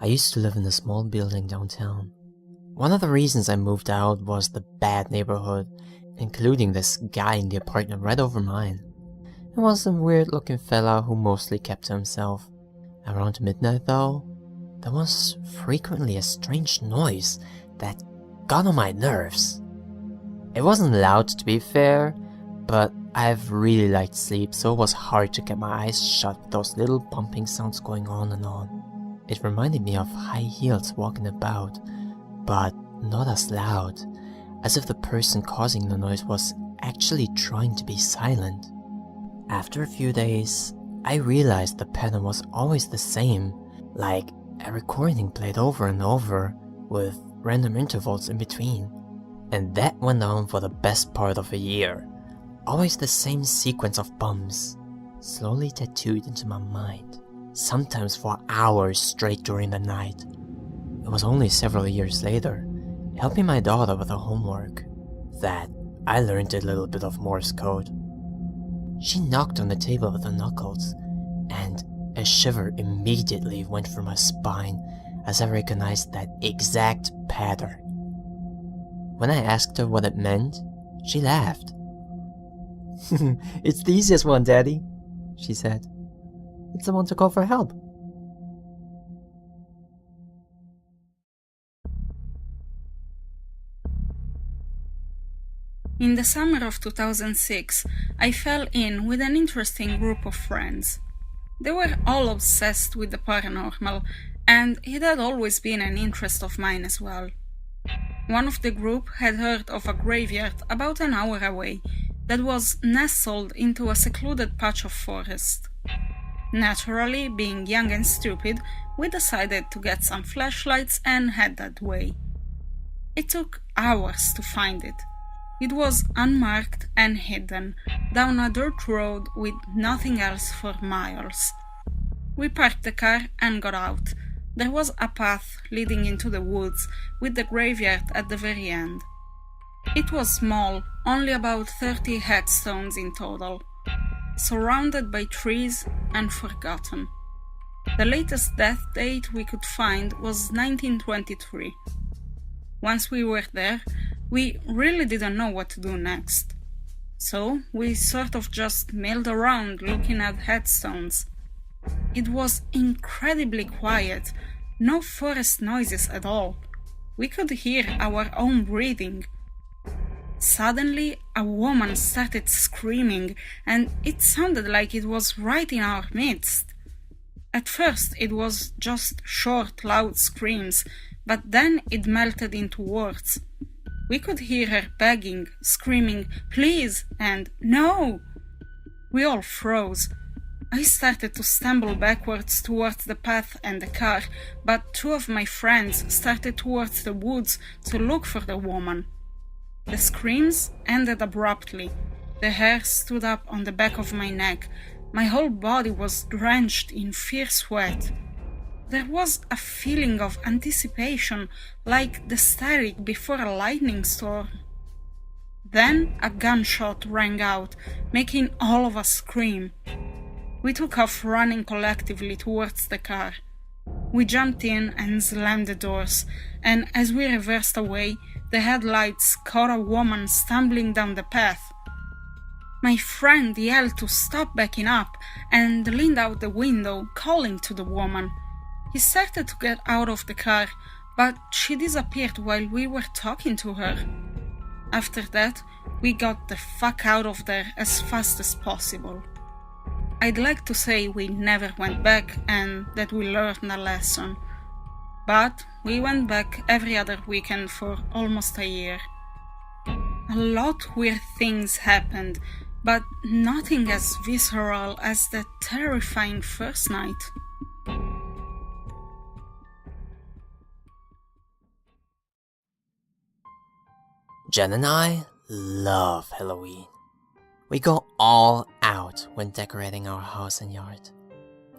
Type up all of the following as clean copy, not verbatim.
I used to live in a small building downtown. One of the reasons I moved out was the bad neighborhood, including this guy in the apartment right over mine. He was a weird-looking fella who mostly kept to himself. Around midnight, though, there was frequently a strange noise that got on my nerves. It wasn't loud, to be fair, but I've really liked sleep, so it was hard to get my eyes shut with those little bumping sounds going on and on. It reminded me of high heels walking about, but not as loud, as if the person causing the noise was actually trying to be silent. After a few days, I realized the pattern was always the same, like a recording played over and over, with random intervals in between. And that went on for the best part of a year. Always the same sequence of bumps, slowly tattooed into my mind, sometimes for hours straight during the night. It was only several years later, helping my daughter with her homework, that I learned a little bit of Morse code. She knocked on the table with her knuckles, and a shiver immediately went through my spine as I recognized that exact pattern. When I asked her what it meant, she laughed. "It's the easiest one, Daddy," she said. "It's the one to call for help." In the summer of 2006, I fell in with an interesting group of friends. They were all obsessed with the paranormal, and it had always been an interest of mine as well. One of the group had heard of a graveyard about an hour away that was nestled into a secluded patch of forest. Naturally, being young and stupid, we decided to get some flashlights and head that way. It took hours to find it. It was unmarked and hidden, down a dirt road with nothing else for miles. We parked the car and got out. There was a path leading into the woods, with the graveyard at the very end. It was small, only about 30 headstones in total, surrounded by trees and forgotten. The latest death date we could find was 1923. Once we were there, we really didn't know what to do next. So we sort of just milled around looking at headstones. It was incredibly quiet, no forest noises at all. We could hear our own breathing. Suddenly, a woman started screaming, and it sounded like it was right in our midst. At first, it was just short, loud screams, but then it melted into words. We could hear her begging, screaming, "Please," and "No!" We all froze. I started to stumble backwards towards the path and the car, but two of my friends started towards the woods to look for the woman. The screams ended abruptly. The hair stood up on the back of my neck. My whole body was drenched in fierce sweat. There was a feeling of anticipation, like the static before a lightning storm. Then a gunshot rang out, making all of us scream. We took off running collectively towards the car. We jumped in and slammed the doors, and as we reversed away, the headlights caught a woman stumbling down the path. My friend yelled to stop backing up and leaned out the window, calling to the woman. He started to get out of the car, but she disappeared while we were talking to her. After that, we got the fuck out of there as fast as possible. I'd like to say we never went back and that we learned a lesson, but we went back every other weekend for almost a year. A lot weird things happened, but nothing as visceral as that terrifying first night. Jen and I love Halloween. We go all out when decorating our house and yard.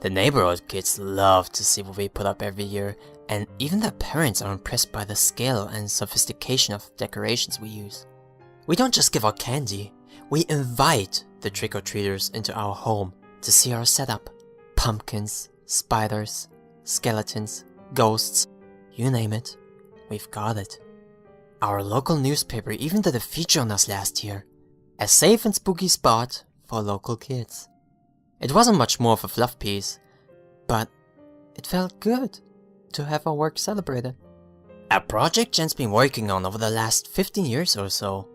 The neighborhood kids love to see what we put up every year, and even their parents are impressed by the scale and sophistication of decorations we use. We don't just give out candy, we invite the trick-or-treaters into our home to see our setup. Pumpkins, spiders, skeletons, ghosts, you name it, we've got it. Our local newspaper even did a feature on us last year. A safe and spooky spot for local kids. It wasn't much more of a fluff piece, but it felt good to have our work celebrated. A project Jen's been working on over the last 15 years or so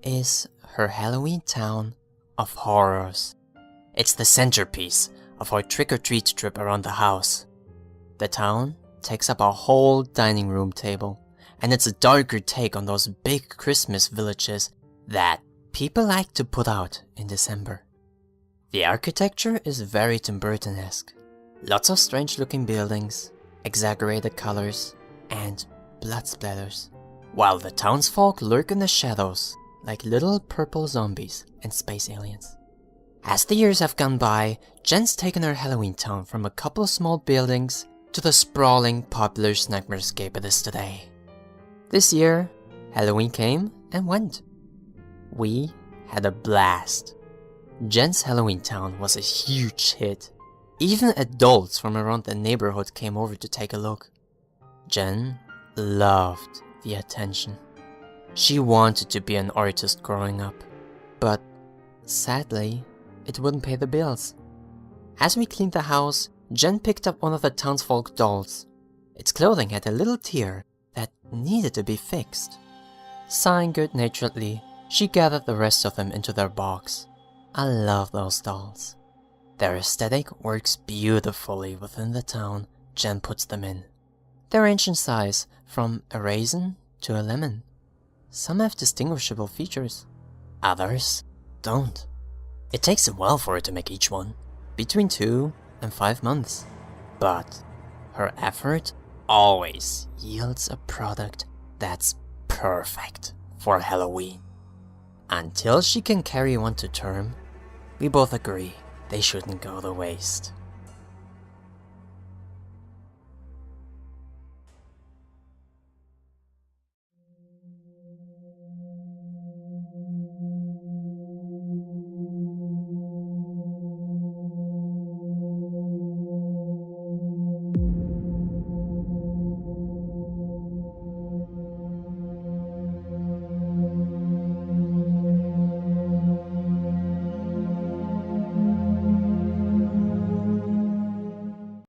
is her Halloween town of horrors. It's the centerpiece of our trick-or-treat trip around the house. The town takes up our whole dining room table, and it's a darker take on those big Christmas villages that people like to put out in December. The architecture is very Tim Burton-esque. Lots of strange-looking buildings, exaggerated colors, and blood splatters, while the townsfolk lurk in the shadows like little purple zombies and space aliens. As the years have gone by, Jen's taken her Halloween town from a couple of small buildings to the sprawling, popular Snagmarescape it is today. This year, Halloween came and went. We had a blast. Jen's Halloween town was a huge hit. Even adults from around the neighborhood came over to take a look. Jen loved the attention. She wanted to be an artist growing up, but sadly, it wouldn't pay the bills. As we cleaned the house, Jen picked up one of the townsfolk dolls. Its clothing had a little tear that needed to be fixed. Sighing good-naturedly, she gathered the rest of them into their box. I love those dolls. Their aesthetic works beautifully within the town Jen puts them in. They range in size from a raisin to a lemon. Some have distinguishable features, others don't. It takes a while for her to make each one, between 2 and 5 months. But her effort always yields a product that's perfect for Halloween. Until she can carry one to term, we both agree they shouldn't go to waste.